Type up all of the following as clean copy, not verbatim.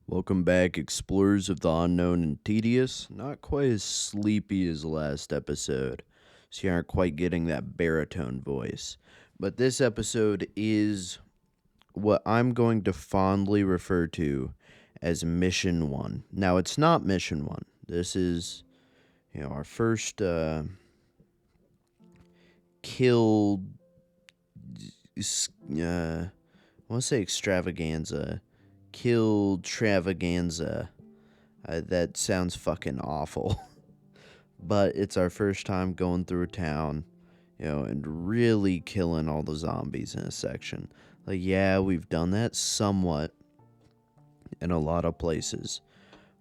Welcome back, explorers of the unknown and tedious. Not quite as sleepy as last episode, so you aren't quite getting that baritone voice. But this episode is what I'm going to fondly refer to as Mission 1. Now, it's not Mission 1. This is, our first kill, I want to say extravaganza. Kill travaganza. That sounds fucking awful. But it's our first time going through a town, and really killing all the zombies in a section. Like, yeah, we've done that somewhat in a lot of places.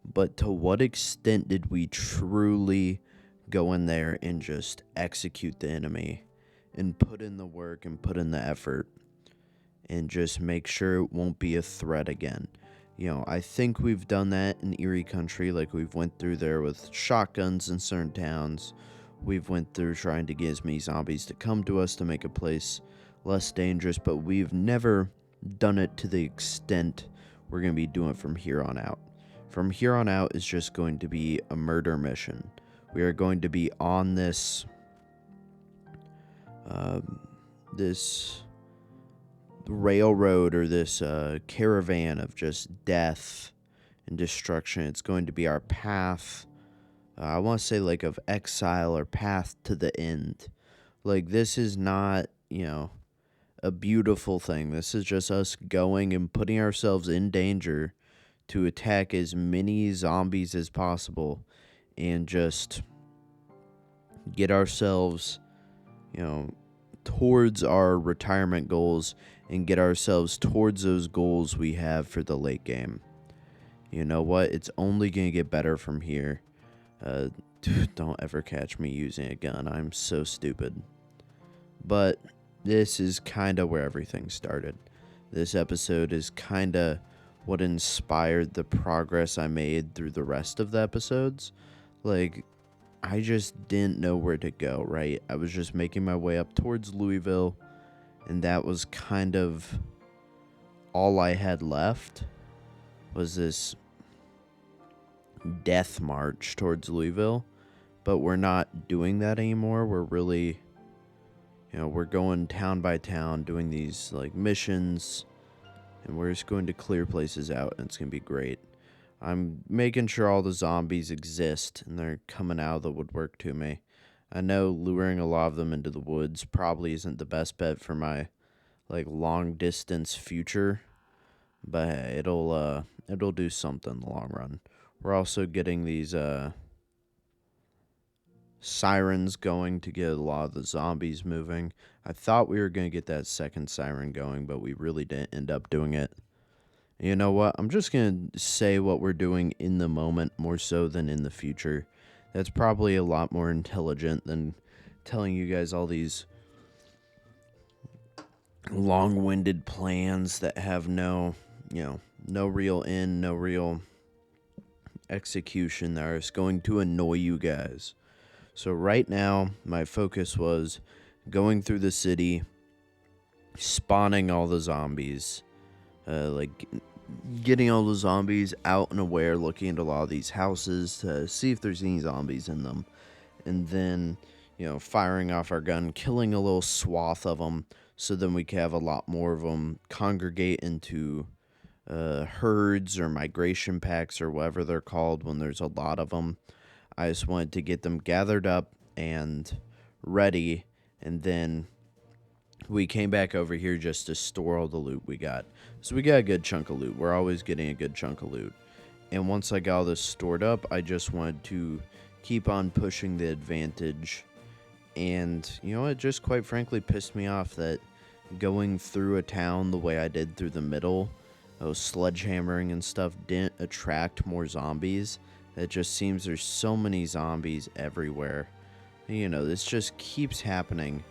But to what extent did we truly go in there and just execute the enemy and put in the work and put in the effort and just make sure it won't be a threat again? I think we've done that in Erie Country. Like, we've went through there with shotguns in certain towns. We've went through trying to get as many zombies to come to us to make a place less dangerous, but we've never done it to the extent we're going to be doing from here on out. From here on out is just going to be a murder mission. We are going to be on this railroad, or this caravan of just death and destruction. It's going to be our path. I want to say, like, of exile or path to the end. Like, this is not, a beautiful thing. This is just us going and putting ourselves in danger to attack as many zombies as possible and just get ourselves, towards our retirement goals and get ourselves towards those goals we have for the late game. You know what? It's only going to get better from here. Don't ever catch me using a gun. I'm so stupid. But this is kind of where everything started. This episode is kind of what inspired the progress I made through the rest of the episodes. Like, I just didn't know where to go, right? I was just making my way up towards Louisville, and that was kind of all I had left, was this death march towards Louisville. But we're not doing that anymore. We're really, we're going town by town doing these, like, missions, and we're just going to clear places out, and it's going to be great. I'm making sure all the zombies exist, and they're coming out of the woodwork to me. I know luring a lot of them into the woods probably isn't the best bet for my, like, long-distance future, but hey, it'll do something in the long run. We're also getting these, sirens going to get a lot of the zombies moving. I thought we were going to get that second siren going, but we really didn't end up doing it. You know what? I'm just going to say what we're doing in the moment more so than in the future. That's probably a lot more intelligent than telling you guys all these long-winded plans that have no real end, no real execution that is going to annoy you guys. So right now, my focus was going through the city, spawning all the zombies, getting all the zombies out and aware, looking into a lot of these houses to see if there's any zombies in them, and then, firing off our gun, killing a little swath of them, so then we can have a lot more of them congregate into herds or migration packs or whatever they're called when there's a lot of them. I just wanted to get them gathered up and ready, and then we came back over here just to store all the loot we got. So we got a good chunk of loot. We're always getting a good chunk of loot. And once I got all this stored up, I just wanted to keep on pushing the advantage. And, it just quite frankly pissed me off that going through a town the way I did through the middle, sledgehammering and stuff, didn't attract more zombies. It just seems there's so many zombies everywhere. This just keeps happening.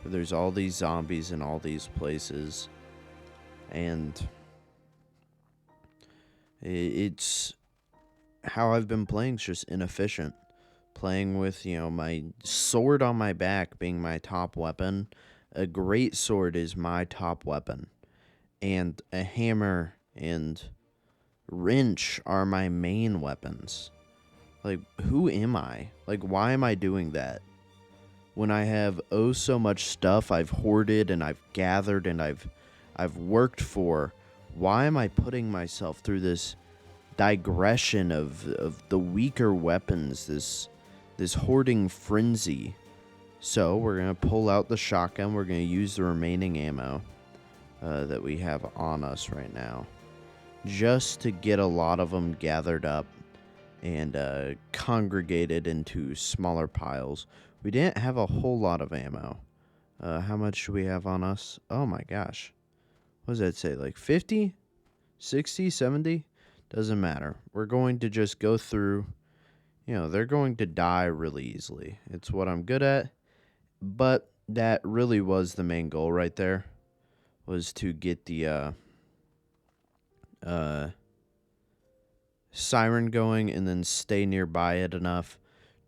There's all these zombies in all these places. And it's how I've been playing. It's just inefficient. Playing with, my sword on my back being my top weapon. A great sword is my top weapon. And a hammer and wrench are my main weapons. Like, who am I? Like, why am I doing that? When I have oh so much stuff I've hoarded and I've gathered and I've worked for, why am I putting myself through this digression of the weaker weapons, this hoarding frenzy? So we're gonna pull out the shotgun. We're gonna use the remaining ammo that we have on us right now, just to get a lot of them gathered up and congregated into smaller piles. We didn't have a whole lot of ammo. How much do we have on us? Oh my gosh. What does that say? Like 50? 60? 70? Doesn't matter. We're going to just go through. They're going to die really easily. It's what I'm good at. But that really was the main goal right there. Was to get the siren going and then stay nearby it enough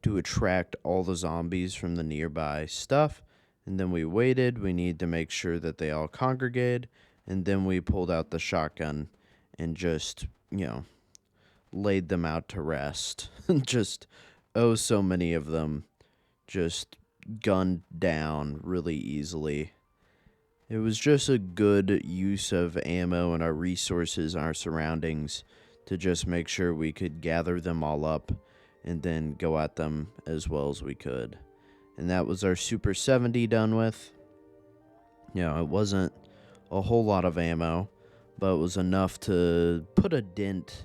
to attract all the zombies from the nearby stuff. And then we waited. We need to make sure that they all congregated. And then we pulled out the shotgun and just, laid them out to rest. Just, oh, so many of them just gunned down really easily. It was just a good use of ammo and our resources, our surroundings, to just make sure we could gather them all up and then go at them as well as we could. And that was our Super 70 done with. It wasn't a whole lot of ammo, but it was enough to put a dent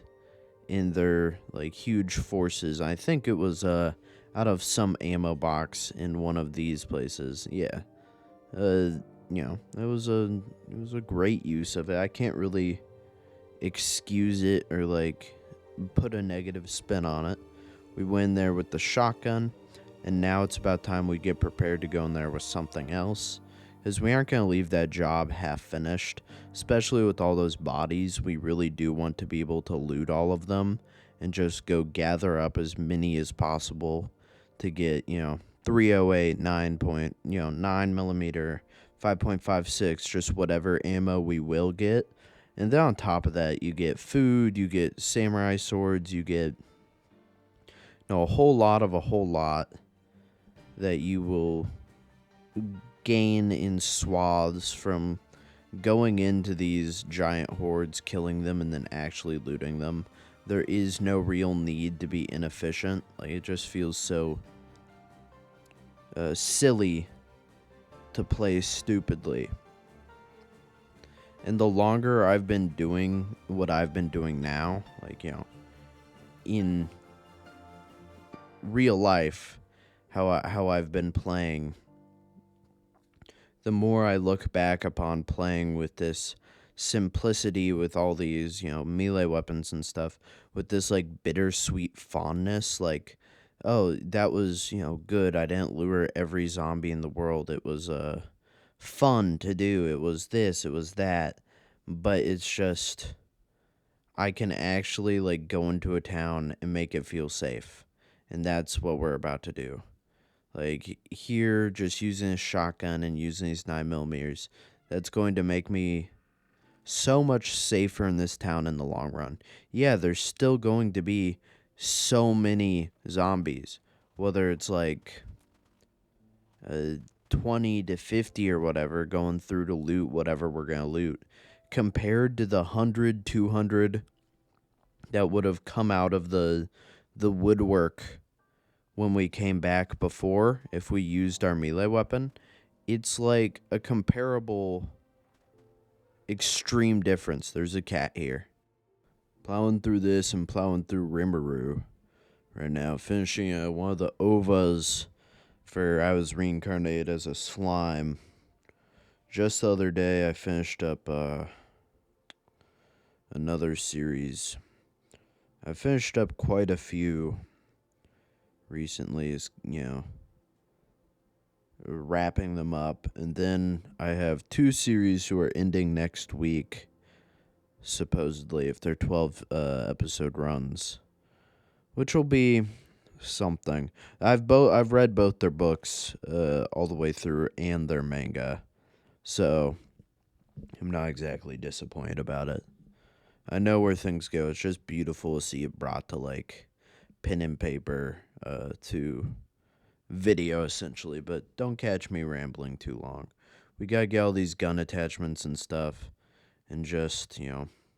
in their huge forces. I think it was out of some ammo box in one of these places. Yeah. It was a great use of it. I can't really excuse it or put a negative spin on it. We went in there with the shotgun, and now it's about time we get prepared to go in there with something else, because we aren't going to leave that job half finished, especially with all those bodies. We really do want to be able to loot all of them and just go gather up as many as possible to get 308, 9 millimeter, 5.56, just whatever ammo we will get. And then on top of that, you get food, you get samurai swords, you get a whole lot that you will gain in swaths from going into these giant hordes, killing them, and then actually looting them. There is no real need to be inefficient. It just feels so silly to play stupidly. And the longer I've been doing what I've been doing now, in real life, how I've been playing, the more I look back upon playing with this simplicity, with all these, melee weapons and stuff, with this bittersweet fondness, oh, that was, good. I didn't lure every zombie in the world. It was fun to do. It was this, it was that. But it's just, I can actually go into a town and make it feel safe. And that's what we're about to do. Here, just using a shotgun and using these 9mm, that's going to make me so much safer in this town in the long run. Yeah, there's still going to be so many zombies, whether it's 20 to 50 or whatever, going through to loot whatever we're going to loot, compared to the 100, 200 that would have come out of the woodwork when we came back before, if we used our melee weapon. It's a comparable extreme difference. There's a cat here. Plowing through this and plowing through Rimuru right now. Finishing one of the OVAs for I was reincarnated as a slime. Just the other day I finished up another series. I finished up quite a few recently, wrapping them up, and then I have 2 series who are ending next week, supposedly, if they're 12 episode runs, which will be something. I've read both their books all the way through and their manga, so I'm not exactly disappointed about it. I know where things go. It's just beautiful to see it brought to like pen and paper, to video essentially. But don't catch me rambling too long. We gotta get all these gun attachments and stuff, and just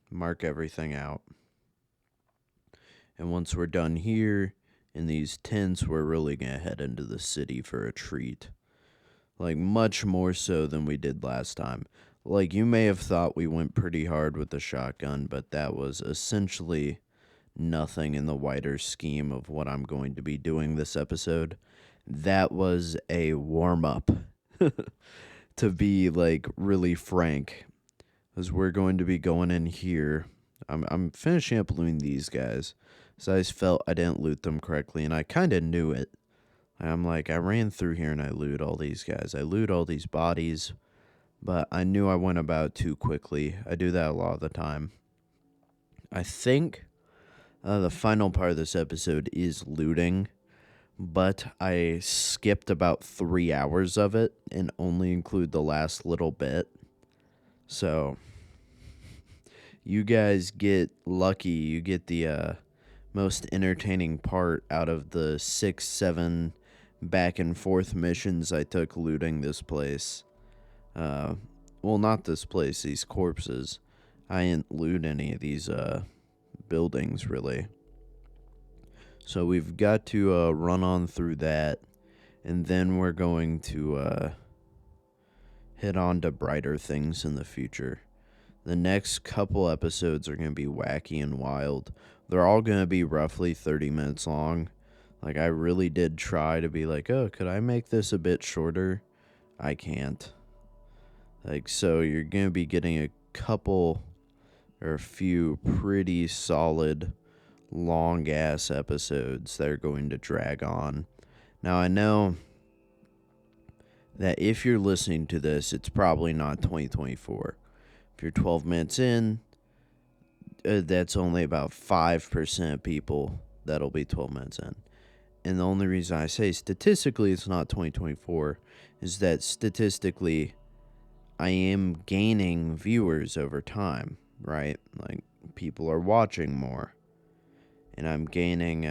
mark everything out. And once we're done here in these tents, we're really gonna head into the city for a treat. Like, much more so than we did last time. Like, you may have thought we went pretty hard with the shotgun, but that was essentially nothing in the wider scheme of what I'm going to be doing this episode. That was a warm up, to be like really frank, as we're going to be going in here. I'm finishing up looting these guys, so I just felt I didn't loot them correctly, and I kind of knew it. I'm like, I ran through here and I loot all these guys. I loot all these bodies, but I knew I went about too quickly. I do that a lot of the time. I think the final part of this episode is looting, but I skipped about 3 hours of it and only include the last little bit. So you guys get lucky. You get the most entertaining part out of the 6-7 back and forth missions I took looting this place. Well, not this place, these corpses. I didn't loot any of these buildings, really. So we've got to run on through that, and then we're going to head on to brighter things in the future. The next couple episodes are going to be wacky and wild. They're all going to be roughly 30 minutes long. Like, I really did try to be like, oh, could I make this a bit shorter? I can't. Like, so you're going to be getting a couple or a few pretty solid long-ass episodes that are going to drag on. Now, I know that if you're listening to this, it's probably not 2024. If you're 12 minutes in, that's only about 5% of people that'll be 12 minutes in. And the only reason I say statistically it's not 2024 is that statistically I am gaining viewers over time, right? Like, people are watching more. And I'm gaining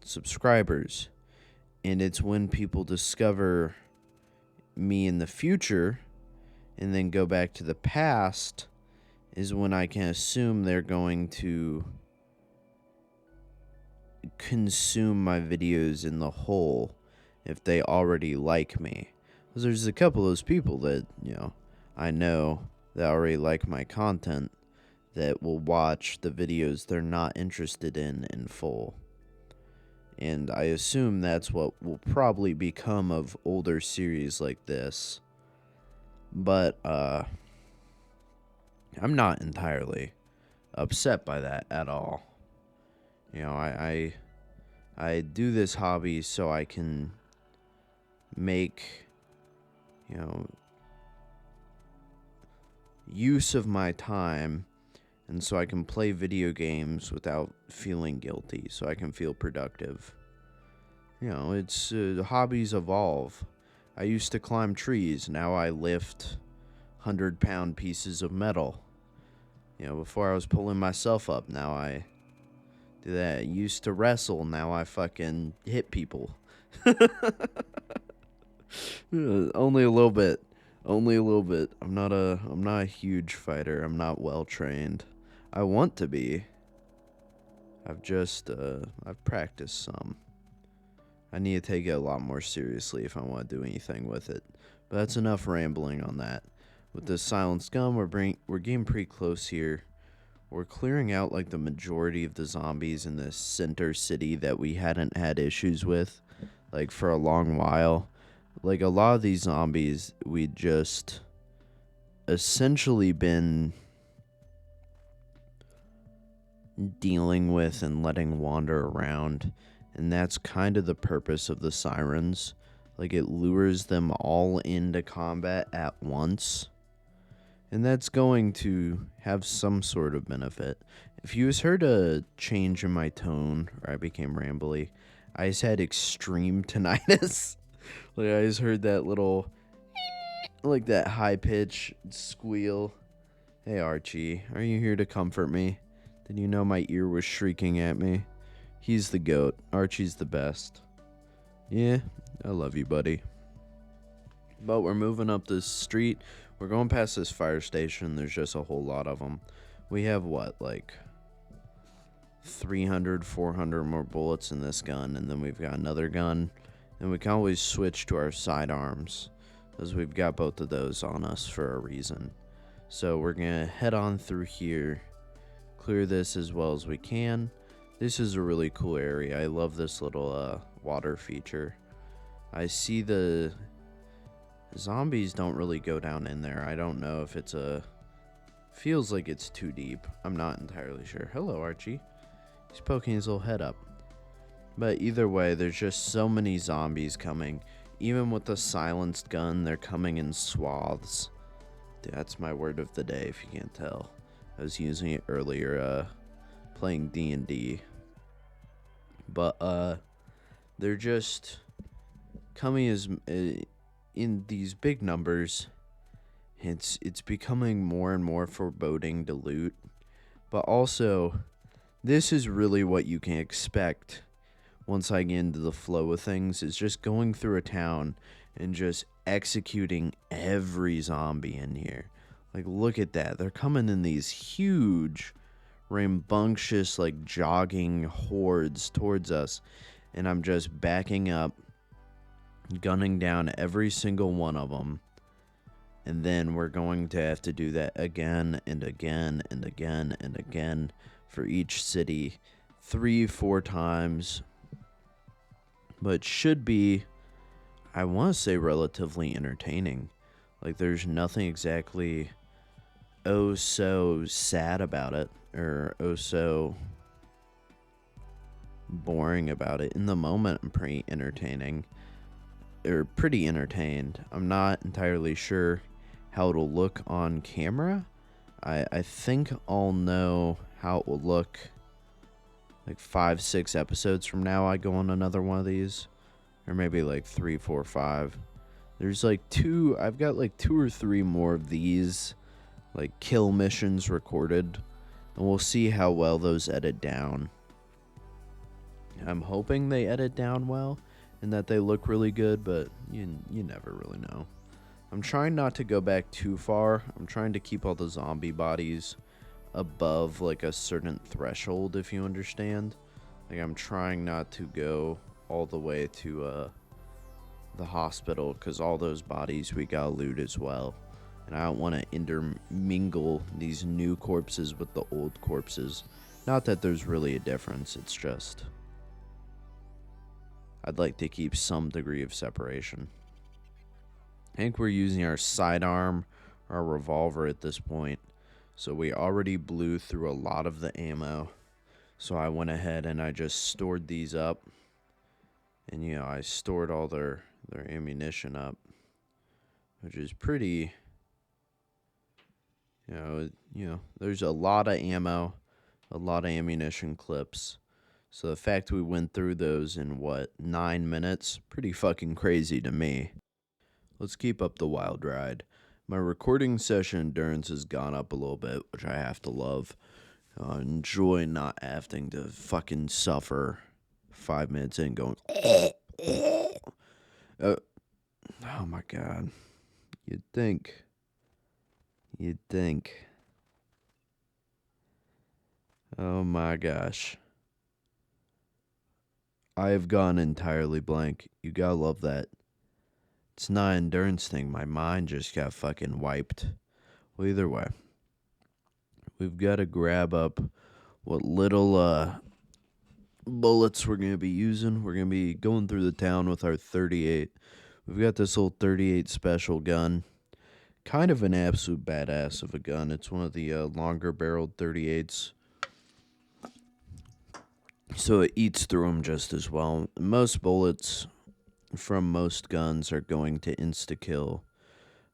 subscribers. And it's when people discover me in the future and then go back to the past is when I can assume they're going to consume my videos in the whole if they already like me. Because there's a couple of those people that, I know that already like my content that will watch the videos they're not interested in full. And I assume that's what will probably become of older series like this. But, I'm not entirely upset by that at all. I do this hobby so I can make, use of my time, and so I can play video games without feeling guilty, so I can feel productive. It's hobbies evolve. I used to climb trees, now I lift 100-pound pieces of metal. Before I was pulling myself up, now I do that. I used to wrestle, now I fucking hit people. Only a little bit. Only a little bit. I'm not a huge fighter. I'm not well trained. I want to be. I've practiced some. I need to take it a lot more seriously if I want to do anything with it. But that's enough rambling on that. With the silenced gun, we're getting pretty close here. We're clearing out like the majority of the zombies in this center city that we hadn't had issues with, like, for a long while. Like, a lot of these zombies we just essentially been dealing with and letting wander around, and that's kind of the purpose of the sirens. Like, it lures them all into combat at once, and that's going to have some sort of benefit. If you just heard a change in my tone, or I became rambly, I just had extreme tinnitus. Like, I just heard that little, like, that high pitch squeal. Hey Archie, are you here to comfort me? Did you know my ear was shrieking at me? He's the goat. Archie's the best. Yeah, I love you, buddy. But we're moving up this street. We're going past this fire station. There's just a whole lot of them. We have what, like 300, 400 more bullets in this gun, and then we've got another gun. And we can always switch to our sidearms, because we've got both of those on us for a reason. So we're going to head on through here, clear this as well as we can. This is a really cool area. I love this little water feature. I see the zombies don't really go down in there. I don't know if it's feels like it's too deep. I'm not entirely sure. Hello, Archie. He's poking his little head up. But either way, there's just so many zombies coming. Even with the silenced gun, they're coming in swaths. That's my word of the day, if you can't tell. I was using it earlier, playing D&D. But, they're just coming as in these big numbers. It's becoming more and more foreboding to loot. But also, this is really what you can expect once I get into the flow of things, is just going through a town and just executing every zombie in here. Like, look at that. They're coming in these huge, rambunctious, like, jogging hordes towards us. And I'm just backing up, gunning down every single one of them. And then we're going to have to do that again and again and again and again for each city 3-4 times. But it should be, I want to say, relatively entertaining. Like, there's nothing exactly oh so sad about it, or oh so boring about it. In the moment, I'm pretty entertained. I'm not entirely sure how it'll look on camera. I think I'll know how it will look like 5-6 episodes from now. I go on another one of these, or maybe like 3, 4, 5. There's like I've got like 2 or 3 more of these like kill missions recorded, and we'll see how well those edit down. I'm hoping they edit down well and that they look really good, but you never really know. I'm trying not to go back too far. I'm trying to keep all the zombie bodies above like a certain threshold, if you understand. Like, I'm trying not to go all the way to the hospital, because all those bodies we gotta loot as well, and I don't want to intermingle these new corpses with the old corpses. Not that there's really a difference, it's just I'd like to keep some degree of separation. I think we're using our sidearm, our revolver at this point. So we already blew through a lot of the ammo. So I went ahead and I just stored these up. And, I stored all their ammunition up, which is pretty, there's a lot of ammo, a lot of ammunition clips. So the fact we went through those in, 9 minutes, pretty fucking crazy to me. Let's keep up the wild ride. My recording session endurance has gone up a little bit, which I have to love. I enjoy not having to fucking suffer 5 minutes in going, oh my god. You'd think. Oh my gosh. I have gone entirely blank. You gotta love that. It's not an endurance thing. My mind just got fucking wiped. Well, either way, we've got to grab up what little bullets we're going to be using. We're going to be going through the town with our 38. We've got this old 38 special gun. Kind of an absolute badass of a gun. It's one of the longer barreled 38s. So it eats through them just as well. Most bullets from most guns are going to insta-kill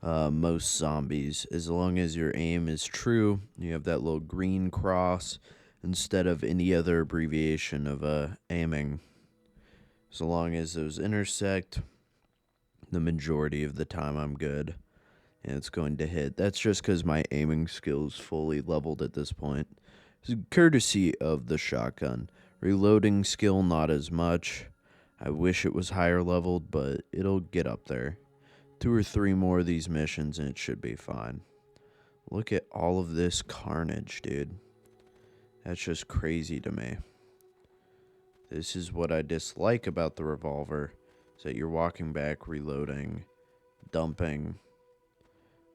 most zombies. As long as your aim is true, you have that little green cross instead of any other abbreviation of aiming. So long as those intersect, the majority of the time I'm good. and it's going to hit. That's just because my aiming skills fully leveled at this point. It's courtesy of the shotgun. Reloading skill, not as much. I wish it was higher leveled, but it'll get up there. 2 or 3 more of these missions and it should be fine. Look at all of this carnage, dude. That's just crazy to me. This is what I dislike about the revolver, is that you're walking back, reloading, dumping.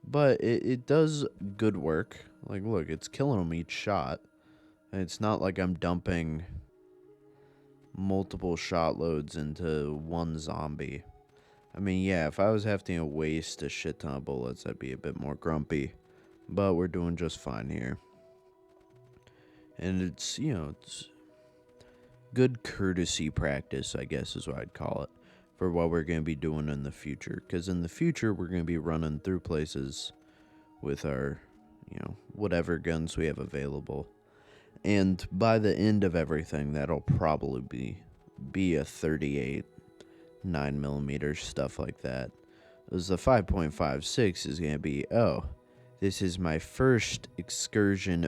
But it does good work. Like, look, it's killing them each shot. And it's not like I'm dumping multiple shot loads into one zombie. I mean, yeah, if I was having to waste a shit ton of bullets, I'd be a bit more grumpy. But we're doing just fine here. And it's, it's good courtesy practice, I guess is what I'd call it, for what we're going to be doing in the future. Because in the future, we're going to be running through places with our, whatever guns we have available. And by the end of everything, that'll probably be a 38, 9mm, stuff like that. As the 5.56 is going to be, this is my first excursion.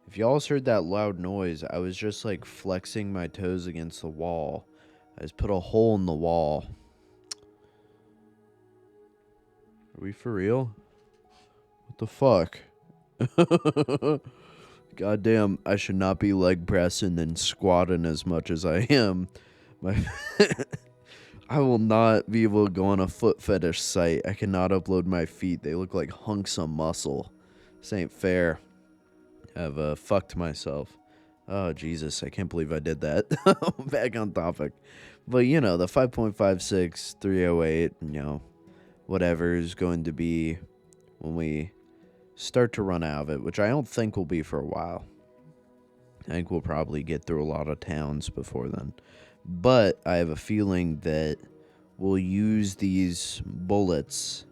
If y'all heard that loud noise, I was just like flexing my toes against the wall. I just put a hole in the wall. Are we for real? What the fuck? Goddamn, I should not be leg pressing and squatting as much as I am. I will not be able to go on a foot fetish site. I cannot upload my feet. They look like hunks of muscle. This ain't fair. I've fucked myself. Oh, Jesus, I can't believe I did that. Back on topic. But, the 5.56, 308, whatever is going to be when we start to run out of it, which I don't think will be for a while. I think we'll probably get through a lot of towns before then. But I have a feeling that we'll use these bullets,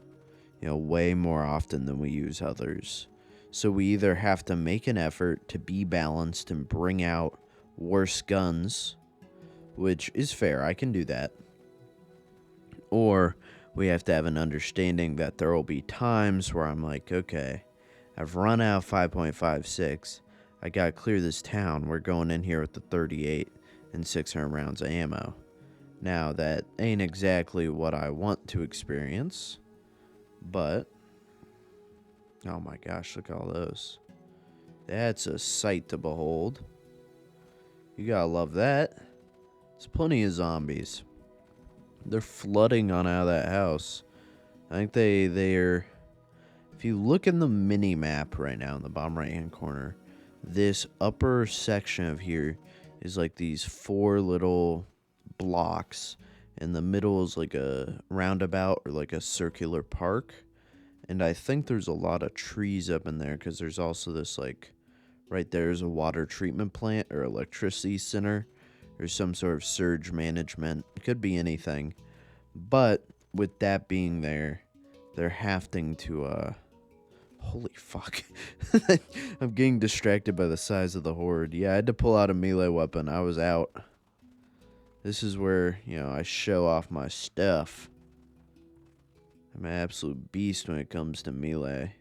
way more often than we use others. So we either have to make an effort to be balanced and bring out worse guns, which is fair, I can do that. Or we have to have an understanding that there will be times where I'm like, okay, I've run out of 5.56. I gotta clear this town. We're going in here with the 38 and 600 rounds of ammo. Now, that ain't exactly what I want to experience, but oh my gosh, look at all those. That's a sight to behold. You gotta love that. There's plenty of zombies. They're flooding on out of that house. I think they're... If you look in the mini-map right now in the bottom right-hand corner, this upper section of here is like these 4 little blocks. In the middle is like a roundabout or like a circular park. And I think there's a lot of trees up in there because there's also this, like, right there's a water treatment plant or electricity center or some sort of surge management. It could be anything. But with that being there, they're having to, holy fuck. I'm getting distracted by the size of the horde. Yeah, I had to pull out a melee weapon. I was out. This is where, I show off my stuff. I'm an absolute beast when it comes to melee.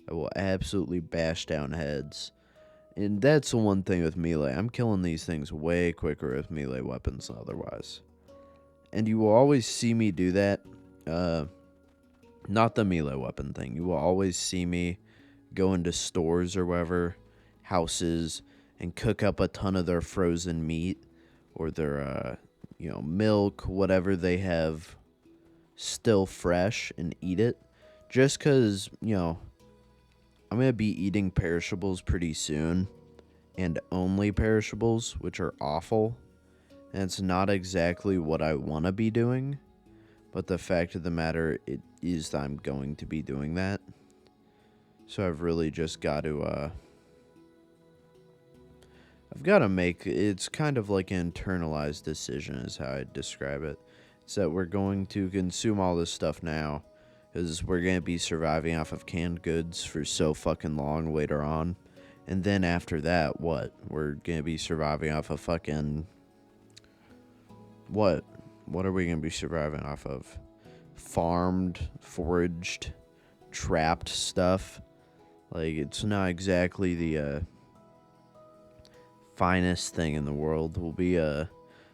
I will absolutely bash down heads. And that's the one thing with melee. I'm killing these things way quicker with melee weapons than otherwise. And you will always see me do that. Not the melee weapon thing. You will always see me go into stores or wherever, houses, and cook up a ton of their frozen meat or their, milk, whatever they have still fresh, and eat it. Just because, I'm going to be eating perishables pretty soon, and only perishables, which are awful. And it's not exactly what I want to be doing. But the fact of the matter is that I'm going to be doing that. So I've really just got to, I've got to make, it's kind of like an internalized decision is how I'd describe it. It's that we're going to consume all this stuff now. Because we're going to be surviving off of canned goods for so fucking long later on. And then after that, what? We're going to be surviving off of fucking... What? What are we going to be surviving off of? farmed, foraged, trapped stuff. Like, it's not exactly the finest thing in the world. We'll be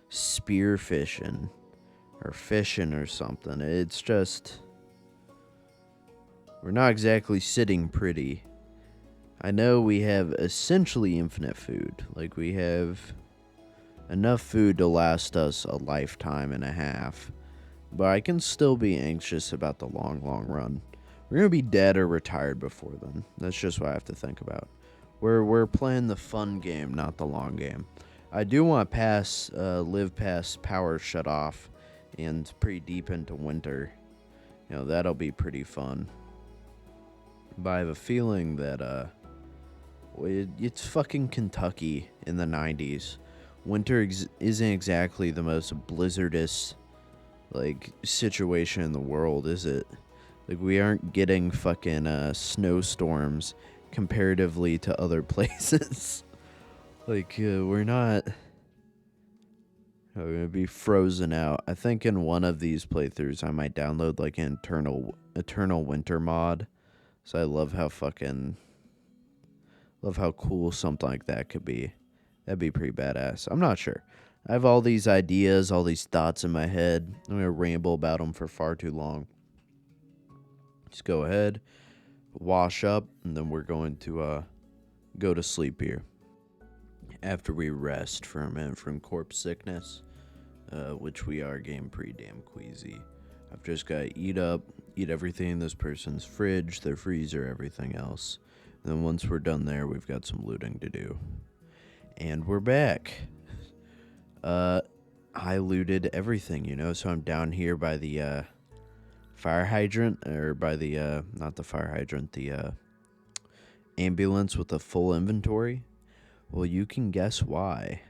spear fishing or fishing or something. It's just, we're not exactly sitting pretty. I know we have essentially infinite food. Like, we have enough food to last us a lifetime and a half. But I can still be anxious about the long, long run. We're going to be dead or retired before then. That's just what I have to think about. We're playing the fun game, not the long game. I do want to live past power shut off and pretty deep into winter. You know, that'll be pretty fun. But I have a feeling that it's fucking Kentucky in the 90s. Winter isn't exactly the most blizzardous situation in the world, is it? Like, we aren't getting fucking snowstorms comparatively to other places. We're not gonna be frozen out. I think in one of these playthroughs I might download like an eternal winter mod. So I love how cool something like that could be. That'd be pretty badass. I'm not sure. I have all these ideas, all these thoughts in my head. I'm gonna ramble about them for far too long. Just go ahead, wash up, and then we're going to go to sleep here. After we rest for a minute from corpse sickness, which we are getting pretty damn queasy. I've just got to eat everything in this person's fridge, their freezer, everything else. And then once we're done there, we've got some looting to do. And we're back. I looted everything, so I'm down here by the fire hydrant, or by the, not the fire hydrant, the ambulance with a full inventory. Well, you can guess why.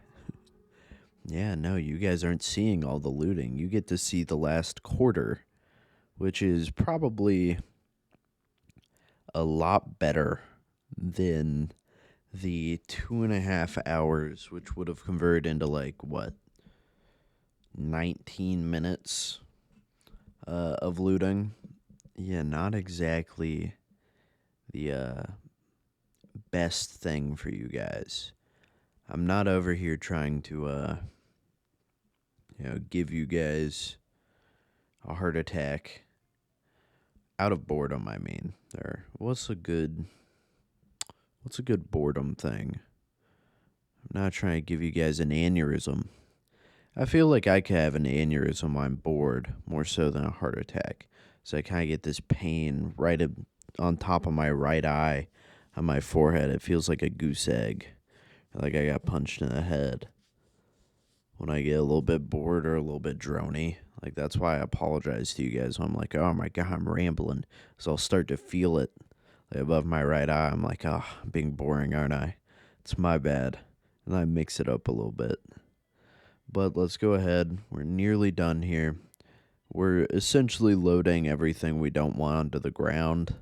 Yeah, no, you guys aren't seeing all the looting. You get to see the last quarter, which is probably a lot better than the 2.5 hours, which would have converted into 19 minutes of looting. Yeah, not exactly the best thing for you guys. I'm not over here trying to give you guys a heart attack out of boredom. I mean, what's a good boredom thing? I'm not trying to give you guys an aneurysm. I feel like I could have an aneurysm when I'm bored, more so than a heart attack. So I kind of get this pain right on top of my right eye, on my forehead. It feels like a goose egg, like I got punched in the head. When I get a little bit bored or a little bit drony, that's why I apologize to you guys when I'm like, oh my god, I'm rambling. So I'll start to feel it above my right eye. I'm like, oh, I'm being boring, aren't I? It's my bad. And I mix it up a little bit. But let's go ahead. We're nearly done here. We're essentially loading everything we don't want onto the ground.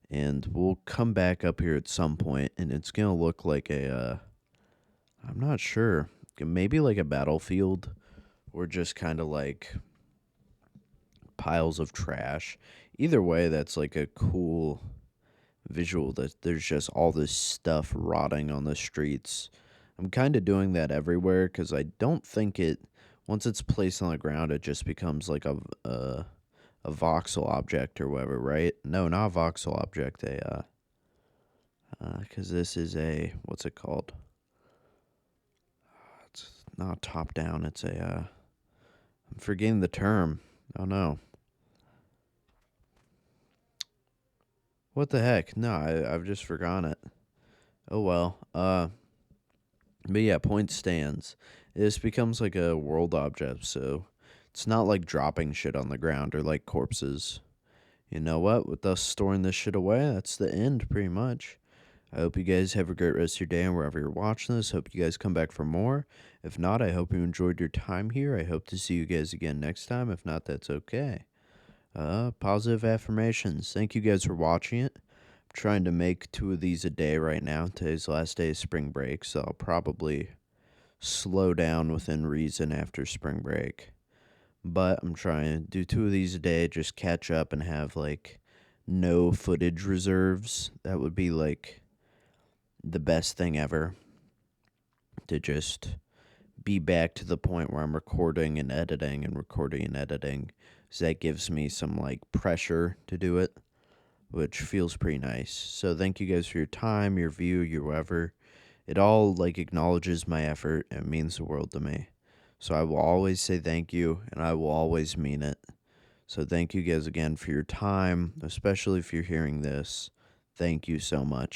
And we'll come back up here at some point, and it's going to look like I'm not sure. Maybe like a battlefield, or just kind of like piles of trash. Either way, that's like a cool visual that there's just all this stuff rotting on the streets. I'm kind of doing that everywhere because I don't think once it's placed on the ground, it just becomes like a voxel object or whatever, right? No, not a voxel object, because this is what's it called? It's not top down, it's I'm forgetting the term. Oh no. What the heck? No, I've just forgotten it. Oh well. But yeah, point stands. This becomes like a world object, so it's not like dropping shit on the ground or like corpses. You know what? With us storing this shit away, that's the end, pretty much. I hope you guys have a great rest of your day and wherever you're watching this. Hope you guys come back for more. If not, I hope you enjoyed your time here. I hope to see you guys again next time. If not, that's okay. Positive affirmations. Thank you guys for watching it. I'm trying to make 2 of these a day right now. Today's the last day of spring break, so I'll probably slow down within reason after spring break. but I'm trying to do 2 of these a day, just catch up and have like no footage reserves. That would be like the best thing ever, to just be back to the point where I'm recording and editing and recording and editing. So that gives me some like pressure to do it, which feels pretty nice. So thank you guys for your time, your view, your whatever. It all like acknowledges my effort and means the world to me. So I will always say thank you, and I will always mean it. So thank you guys again for your time, especially if you're hearing this. Thank you so much.